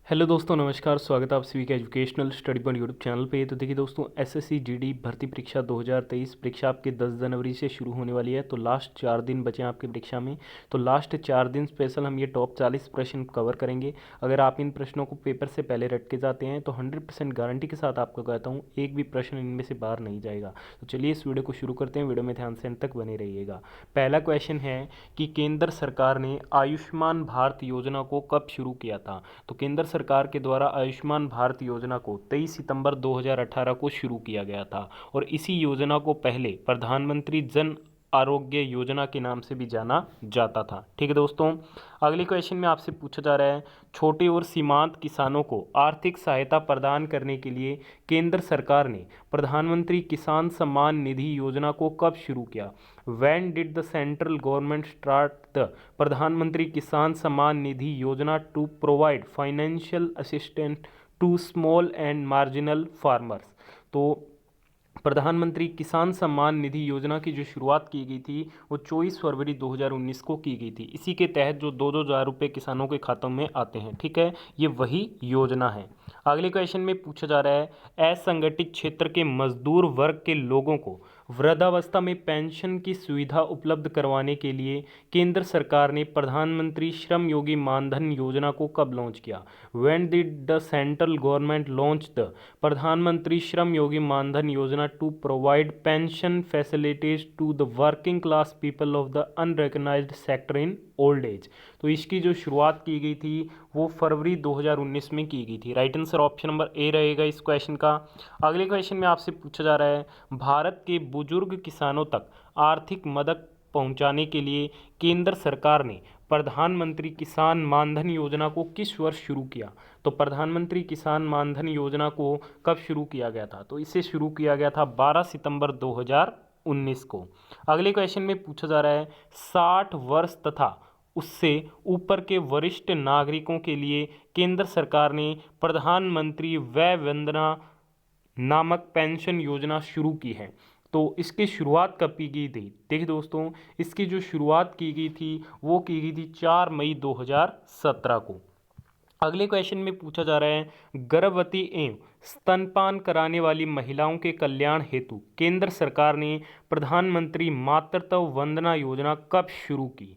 Hello दोस्तों, नमस्कार। स्वागत है आप सभी का educational study point YouTube channel पे। तो देखिए दोस्तों, एसएससी जीडी भर्ती परीक्षा 2023 परीक्षा आपके 10 जनवरी से शुरू होने वाली है। तो लास्ट 4 दिन बचे हैं आपकी परीक्षा में। तो लास्ट 4 दिन स्पेशल हम ये टॉप 40 प्रश्न कवर करेंगे। अगर आप इन प्रश्नों को पेपर से पहले रट के जाते हैं तो 100% गारंटी के साथ आपको कहता हूँ एक भी प्रश्न इनमें से बाहर नहीं जाएगा। तो चलिए इस वीडियो को शुरू करते हैं। वीडियो में ध्यान से अंत तक बने रहिएगा। पहला क्वेश्चन है कि केंद्र सरकार ने आयुष्मान भारत योजना को कब शुरू किया था। तो केंद्र सरकार के द्वारा आयुष्मान भारत योजना को 23 सितंबर 2018 को शुरू किया गया था और इसी योजना को पहले प्रधानमंत्री जन आरोग्य योजना के नाम से भी जाना जाता था। ठीक है दोस्तों, अगले क्वेश्चन में आपसे पूछा जा रहा है, छोटे और सीमांत किसानों को आर्थिक सहायता प्रदान करने के लिए केंद्र सरकार ने प्रधानमंत्री किसान सम्मान निधि योजना को कब शुरू किया। When did the central government start the Pradhan Mantri Kisan Samman Nidhi Yojana to provide financial assistance to small and marginal farmers. तो प्रधानमंत्री किसान सम्मान निधि योजना की जो शुरुआत की गई थी वो 24 फरवरी 2019 को की गई थी। इसी के तहत जो 2-2 हज़ार रुपये किसानों के खातों में आते हैं। ठीक है, ये वही योजना है। अगले क्वेश्चन में पूछा जा रहा है, असंगठित क्षेत्र के मजदूर वर्ग के लोगों को वृद्धावस्था में पेंशन की सुविधा उपलब्ध करवाने के लिए केंद्र सरकार ने प्रधानमंत्री श्रम योगी मानधन योजना को कब लॉन्च किया। When did the central government launch the Pradhan Mantri Shram Yogi Maandhan Yojana to provide pension facilities to the working class people of the unrecognised sector in old age. तो इसकी जो शुरुआत की गई थी वो फरवरी 2019 में की गई थी। Right answer option number A रहेगा इस क्वेश्चन का। अगले क्वेश्चन में आपसे पूछा जा रहा है, भारत के बुजुर्ग किसानों तक आर्थिक मदद पहुंचाने के लिए केंद्र सरकार ने प्रधानमंत्री किसान मानधन योजना को किस वर्ष शुरू किया। तो प्रधानमंत्री किसान मानधन योजना को कब शुरू किया गया था। तो इसे शुरू किया गया था 12 सितंबर 2019 को। अगले क्वेश्चन में पूछा जा रहा है, 60 वर्ष तथा उससे ऊपर के वरिष्ठ नागरिकों के लिए केंद्र सरकार ने प्रधानमंत्री वय वंदना नामक पेंशन योजना शुरू की है। तो इसकी शुरुआत कब की गई थी। देखिए दोस्तों, इसकी जो शुरुआत की गई थी वो की गई थी 4 मई 2017 को। अगले क्वेश्चन में पूछा जा रहा है, गर्भवती एवं स्तनपान कराने वाली महिलाओं के कल्याण हेतु केंद्र सरकार ने प्रधानमंत्री मातृत्व वंदना योजना कब शुरू की।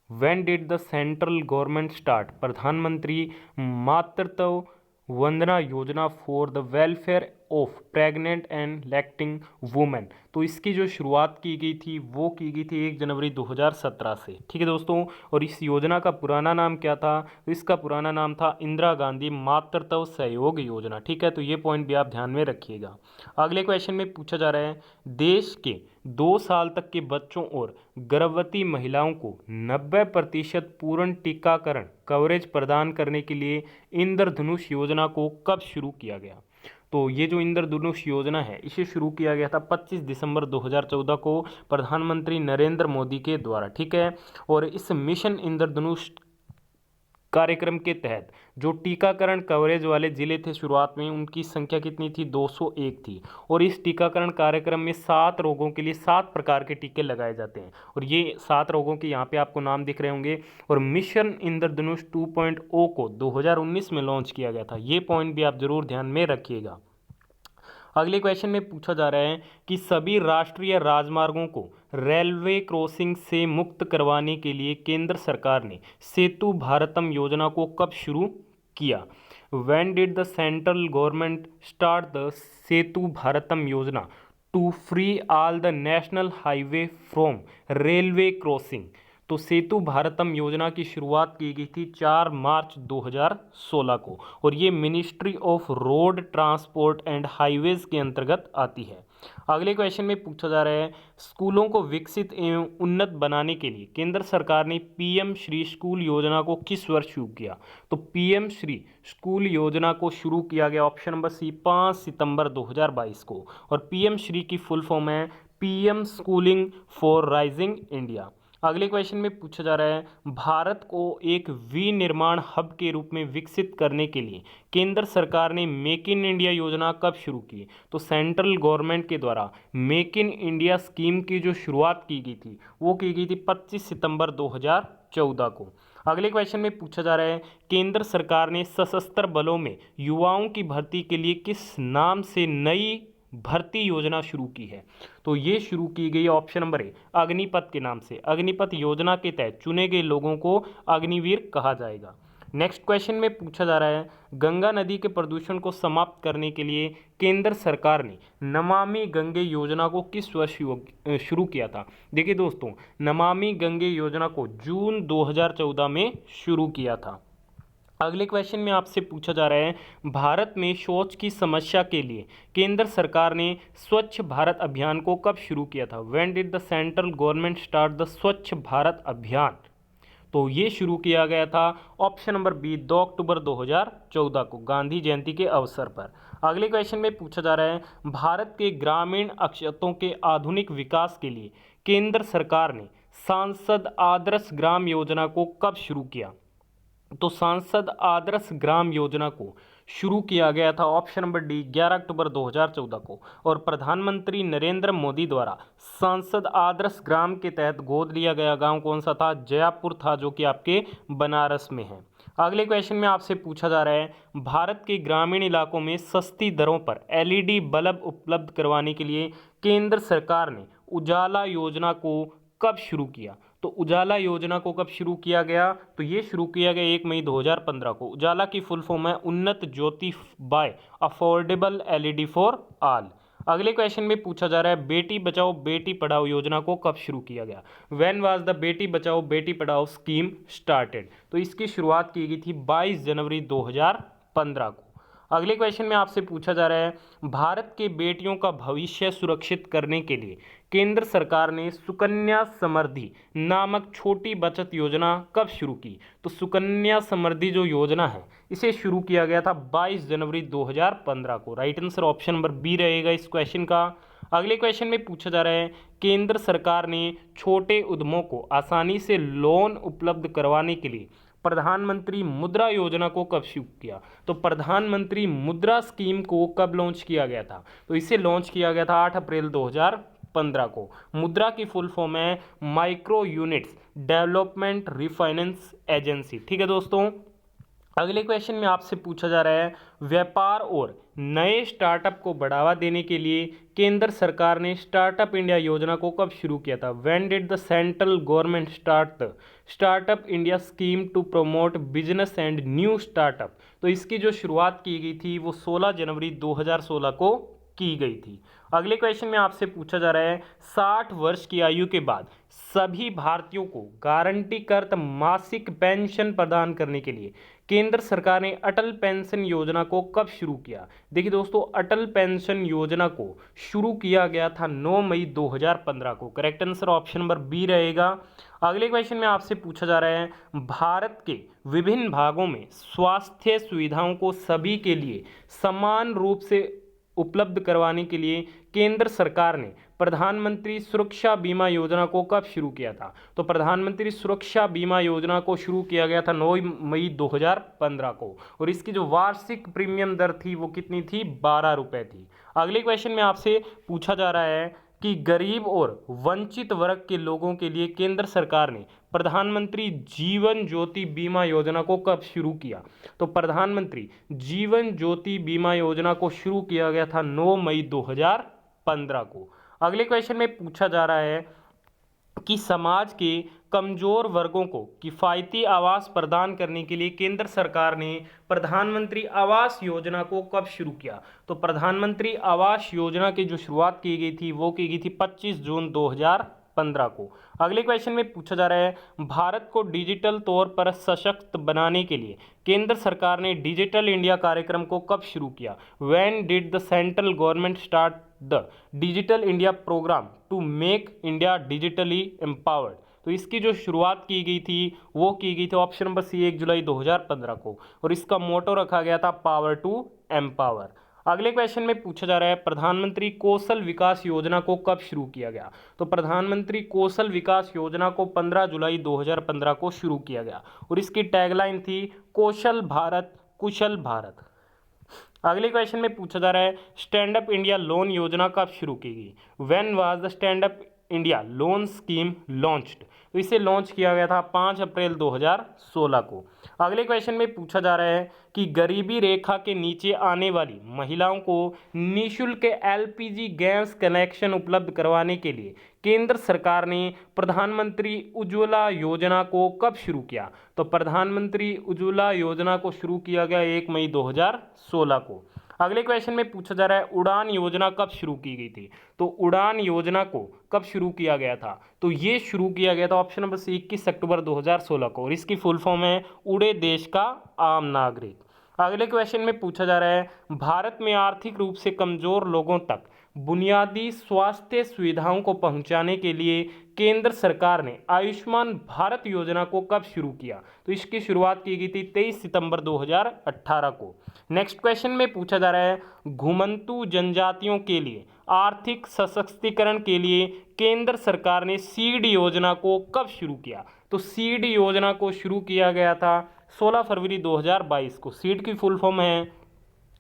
When did the central government start प्रधानमंत्री मातृत्व Vandana Yojana for the welfare of pregnant and lactating women. तो इसकी जो शुरुआत की गई थी वो की गई थी 1 जनवरी 2017 से। ठीक है दोस्तों, और इस योजना का पुराना नाम क्या था। तो इसका पुराना नाम था इंदिरा गांधी मातृत्व सहयोग योजना। ठीक है, तो ये पॉइंट भी आप ध्यान में रखिएगा। अगले क्वेश्चन में पूछा जा रहा है, देश के 2 साल तक के बच्चों और गर्भवती महिलाओं को 90% पूर्ण टीकाकरण कवरेज प्रदान करने के लिए इंद्रधनुष योजना को कब शुरू किया गया। तो ये जो इंद्रधनुष योजना है इसे शुरू किया गया था 25 दिसंबर 2014 को प्रधानमंत्री नरेंद्र मोदी के द्वारा। ठीक है, और इस मिशन इंद्रधनुष कार्यक्रम के तहत जो टीकाकरण कवरेज वाले जिले थे शुरुआत में, उनकी संख्या कितनी थी, 201 थी। और इस टीकाकरण कार्यक्रम में 7 रोगों के लिए 7 प्रकार के टीके लगाए जाते हैं और ये 7 रोगों के यहाँ पे आपको नाम दिख रहे होंगे। और मिशन इंद्रधनुष 2.0 को 2019 में लॉन्च किया गया था। ये पॉइंट भी आप जरूर ध्यान में रखिएगा। अगले क्वेश्चन में पूछा जा रहा है कि सभी राष्ट्रीय राजमार्गों को रेलवे क्रॉसिंग से मुक्त करवाने के लिए केंद्र सरकार ने सेतु भारतम योजना को कब शुरू किया। When did the central government start the Setu Bharatam Yojana to free all the national highway from railway crossing. तो सेतु भारतम योजना की शुरुआत की गई थी 4 मार्च 2016 को और ये ministry of road transport and highways के अंतर्गत आती है। अगले क्वेश्चन में पूछा जा रहा है, स्कूलों को विकसित एवं उन्नत बनाने के लिए केंद्र सरकार ने पीएम श्री स्कूल योजना को किस वर्ष शुरू किया। तो पीएम श्री स्कूल योजना को शुरू किया गया ऑप्शन नंबर सी 5 सितंबर 2022 को और पीएम श्री की फुल फॉर्म है PM schooling for rising India. अगले क्वेश्चन में पूछा जा रहा है, भारत को एक विनिर्माण हब के रूप में विकसित करने के लिए केंद्र सरकार ने मेक इन इंडिया योजना कब शुरू की। तो सेंट्रल गवर्नमेंट के द्वारा मेक इन इंडिया स्कीम की जो शुरुआत की गई थी वो की गई थी 25 सितंबर 2014 को। अगले क्वेश्चन में पूछा जा रहा है केंद्र सरकार ने सशस्त्र बलों में युवाओं की भर्ती के लिए किस नाम से नई भर्ती योजना शुरू की है। तो ये शुरू की गई ऑप्शन नंबर ए अग्निपथ के नाम से। अग्निपथ योजना के तहत चुने गए लोगों को अग्निवीर कहा जाएगा। नेक्स्ट क्वेश्चन में पूछा जा रहा है गंगा नदी के प्रदूषण को समाप्त करने के लिए केंद्र सरकार ने नमामि गंगे योजना को किस वर्ष शुरू किया था। देखिए दोस्तों, नमामि गंगे योजना को जून 2014 में शुरू किया था। अगले क्वेश्चन में आपसे पूछा जा रहा है भारत में शौच की समस्या के लिए केंद्र सरकार ने स्वच्छ भारत अभियान को कब शुरू किया था। When did the central government start the स्वच्छ भारत अभियान। तो ये शुरू किया गया था ऑप्शन नंबर बी 2 अक्टूबर 2014 को, गांधी जयंती के अवसर पर। अगले क्वेश्चन में पूछा जा रहा है भारत के ग्रामीण क्षेत्रों के आधुनिक विकास के लिए केंद्र सरकार ने सांसद आदर्श ग्राम योजना को कब शुरू किया। तो सांसद आदर्श ग्राम योजना को शुरू किया गया था ऑप्शन नंबर डी 11 अक्टूबर 2014 को, और प्रधानमंत्री नरेंद्र मोदी द्वारा सांसद आदर्श ग्राम के तहत गोद लिया गया गांव कौन सा था। जयपुर था, जो कि आपके बनारस में है। अगले क्वेश्चन में आपसे पूछा जा रहा है भारत के ग्रामीण इलाकों में सस्ती दरों पर एलईडी बल्ब उपलब्ध करवाने के लिए केंद्र सरकार ने उजाला योजना को कब शुरू किया। तो उजाला योजना को कब शुरू किया गया। तो ये शुरू किया गया 1 मई 2015 को। उजाला की फुल फॉर्म है Unnat Jyoti by affordable LED for all. अगले क्वेश्चन में पूछा जा रहा है बेटी बचाओ बेटी पढ़ाओ योजना को कब शुरू किया गया। When was the Beti Bachao Beti Padhao scheme started. तो इसकी शुरुआत की गई थी 22 जनवरी 2015 को। अगले क्वेश्चन में आपसे पूछा जा रहा है भारत के बेटियों का भविष्य सुरक्षित करने के लिए केंद्र सरकार ने सुकन्या समृद्धि नामक छोटी बचत योजना कब शुरू की। तो सुकन्या समृद्धि जो योजना है इसे शुरू किया गया था 22 जनवरी 2015 को। Right answer option number B रहेगा इस क्वेश्चन का। अगले क्वेश्चन में पूछा जा रहा है केंद्र सरकार ने छोटे उद्यमों को आसानी से लोन उपलब्ध करवाने के लिए प्रधानमंत्री मुद्रा योजना को कब शुरू किया। तो प्रधानमंत्री मुद्रा स्कीम को कब लॉन्च किया गया था। तो इसे लॉन्च किया गया था 8 अप्रैल 2015 को। मुद्रा की फुल फॉर्म है micro units development refinance agency. ठीक है दोस्तों। अगले क्वेश्चन में आपसे पूछा जा रहा है व्यापार और नए स्टार्टअप को बढ़ावा देने के लिए केंद्र सरकार ने स्टार्टअप इंडिया योजना को कब शुरू किया था। When did the central government start the startup India scheme to promote business and new startup. तो इसकी जो शुरुआत की गई थी वो 16 जनवरी 2016 को की गई थी। अगले क्वेश्चन में आपसे पूछा जा रहा है 60 वर्ष की आयु के बाद सभी भारतीयों को गारंटीकृत मासिक पेंशन प्रदान करने के लिए केंद्र सरकार ने अटल पेंशन योजना को कब शुरू किया। देखिए दोस्तों, अटल पेंशन योजना को शुरू किया गया था 9 मई 2015 को। Correct answer option number B रहेगा। अगले क्वेश्चन में आपसे पूछा जा रहा है भारत के विभिन्न भागों में स्वास्थ्य सुविधाओं को सभी के लिए समान रूप से उपलब्ध करवाने के लिए केंद्र सरकार ने प्रधानमंत्री सुरक्षा बीमा योजना को कब शुरू किया था। तो प्रधानमंत्री सुरक्षा बीमा योजना को शुरू किया गया था 9 मई 2015 को, और इसकी जो वार्षिक प्रीमियम दर थी वो कितनी थी, 12 रुपये थी। अगले क्वेश्चन में आपसे पूछा जा रहा है कि गरीब और वंचित वर्ग के लोगों के लिए केंद्र सरकार ने प्रधानमंत्री जीवन ज्योति बीमा योजना को कब शुरू किया। तो प्रधानमंत्री जीवन ज्योति बीमा योजना को शुरू किया गया था 9 मई 2015 को। अगले क्वेश्चन में पूछा जा रहा है कि समाज के कमजोर वर्गों को किफ़ायती आवास प्रदान करने के लिए केंद्र सरकार ने प्रधानमंत्री आवास योजना को कब शुरू किया। तो प्रधानमंत्री आवास योजना की जो शुरुआत की गई थी वो की गई थी 25 जून 2015 को। अगले क्वेश्चन में पूछा जा रहा है भारत को डिजिटल तौर पर सशक्त बनाने के लिए केंद्र सरकार ने डिजिटल इंडिया कार्यक्रम को कब शुरू किया। When did the central government start the digital India programme to make India digitally empowered. तो इसकी जो शुरुआत की गई थी वो की गई थी ऑप्शन नंबर सी 1 जुलाई 2015 को, और इसका मोटो रखा गया था पावर टू एम्पावर। अगले क्वेश्चन में पूछा जा रहा है प्रधानमंत्री कौशल विकास योजना को कब शुरू किया गया। तो प्रधानमंत्री कौशल विकास योजना को 15 जुलाई 2015 को शुरू किया गया, और इसकी टैगलाइन थी कौशल भारत कुशल भारत। अगले क्वेश्चन में पूछा जा रहा है स्टैंड अप इंडिया लोन योजना कब शुरू की गई। When was the stand up India loan scheme launched. तो इसे लॉन्च किया गया था 5 अप्रैल 2016 को। अगले क्वेश्चन में पूछा जा रहा है कि गरीबी रेखा के नीचे आने वाली महिलाओं को निःशुल्क एलपीजी गैस कनेक्शन उपलब्ध करवाने के लिए केंद्र सरकार ने प्रधानमंत्री उज्ज्वला योजना को कब शुरू किया? तो प्रधानमंत्री उज्ज्वला योजना को शुरू किया गया 1 मई 2016 को। अगले क्वेश्चन में पूछा जा रहा है उड़ान योजना कब शुरू की गई थी? तो उड़ान योजना को कब शुरू किया गया था? तो ये शुरू किया गया था ऑप्शन नंबर सी 21 अक्टूबर 2016 को, और इसकी फुल फॉर्म है उड़े देश का आम नागरिक। अगले क्वेश्चन में पूछा जा रहा है भारत में आर्थिक रूप से कमजोर लोगों तक बुनियादी स्वास्थ्य सुविधाओं को पहुंचाने के लिए केंद्र सरकार ने आयुष्मान भारत योजना को कब शुरू किया? तो इसकी शुरुआत की गई थी 23 सितंबर 2018 को। नेक्स्ट क्वेश्चन में पूछा जा रहा है घुमंतू जनजातियों के लिए आर्थिक सशक्तिकरण के लिए केंद्र सरकार ने सीड योजना को कब शुरू किया? तो सीड योजना को शुरू किया गया था 16 फरवरी 2022 को। सीड की फुल फॉर्म है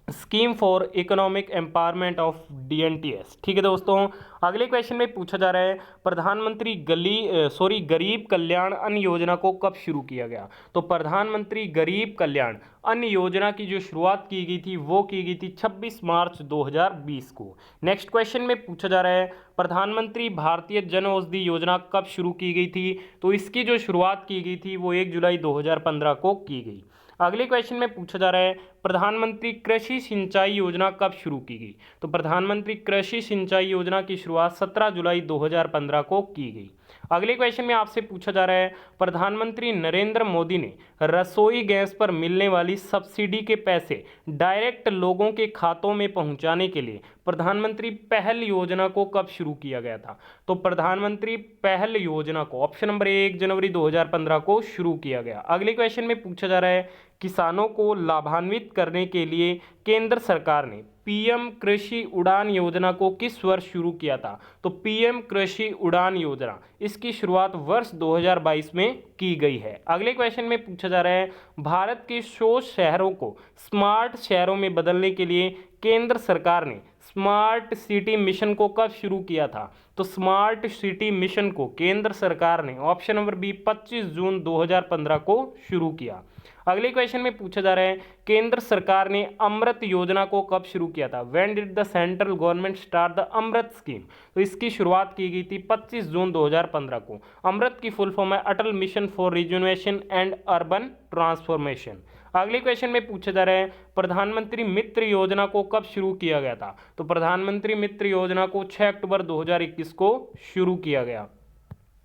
scheme for economic empowerment of DNTs. ठीक है दोस्तों। अगले क्वेश्चन में पूछा जा रहा है प्रधानमंत्री गरीब कल्याण अन्न योजना को कब शुरू किया गया? तो प्रधानमंत्री गरीब कल्याण अन्न योजना की जो शुरुआत की गई थी वो की गई थी 26 मार्च 2020 को। नेक्स्ट क्वेश्चन में पूछा जा रहा है प्रधानमंत्री भारतीय जन औषधि योजना कब शुरू की गई थी? तो इसकी जो शुरुआत की गई थी वो 1 जुलाई 2015 को की गई। अगले क्वेश्चन में पूछा जा रहा है प्रधानमंत्री कृषि सिंचाई योजना कब शुरू की गई? तो प्रधानमंत्री कृषि सिंचाई योजना की शुरुआत 17 जुलाई 2015 को की गई। अगले क्वेश्चन में आपसे पूछा जा रहा है प्रधानमंत्री नरेंद्र मोदी ने रसोई गैस पर मिलने वाली सब्सिडी के पैसे डायरेक्ट लोगों के खातों में पहुंचाने के लिए प्रधानमंत्री पहल योजना को कब शुरू किया गया था? तो प्रधानमंत्री पहल योजना को ऑप्शन नंबर 1 जनवरी 2015 को शुरू किया गया। अगले क्वेश्चन में पूछा जा रहा है किसानों को लाभान्वित करने के लिए केंद्र सरकार ने पीएम कृषि उड़ान योजना को किस वर्ष शुरू किया था? तो पीएम कृषि उड़ान योजना इसकी शुरुआत वर्ष 2022 में की गई है। अगले क्वेश्चन में पूछा जा रहा है भारत के 100 शहरों को स्मार्ट शहरों में बदलने के लिए केंद्र सरकार ने स्मार्ट सिटी मिशन को कब शुरू किया था? तो स्मार्ट सिटी मिशन को केंद्र सरकार ने ऑप्शन नंबर बी 25 जून 2015 को शुरू किया। अगले क्वेश्चन में पूछा जा रहा है केंद्र सरकार ने अमृत योजना को कब शुरू किया था? When did the central government start the Amrut scheme? तो इसकी शुरुआत की गई थी 25 जून 2015 को। अमृत की फुल फॉर्म है Atal mission for rejuvenation and urban transformation. अगले क्वेश्चन में पूछा जा रहा है प्रधानमंत्री मित्र योजना को कब शुरू किया गया था? तो प्रधानमंत्री मित्र योजना को 6 अक्टूबर 2021 को शुरू किया गया।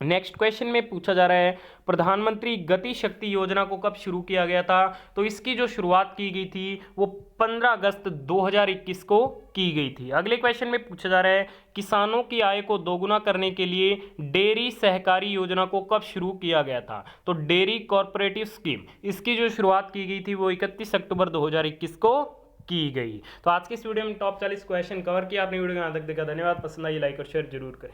नेक्स्ट क्वेश्चन में पूछा जा रहा है प्रधानमंत्री गति शक्ति योजना को कब शुरू किया गया था? तो इसकी जो शुरुआत की गई थी वो 15 अगस्त 2021 को की गई थी। अगले क्वेश्चन में पूछा जा रहा है किसानों की आय को दोगुना करने के लिए डेयरी सहकारी योजना को कब शुरू किया गया था? तो डेयरी कॉर्पोरेटिव स्कीम इसकी जो शुरुआत की गई थी वो 31 अक्टूबर 2021 को की गई। तो आज के इस वीडियो में टॉप 40 क्वेश्चन कवर किया। आपने वीडियो को यहाँ तक देखा, धन्यवाद। पसंद आई लाइक और शेयर जरूर करें।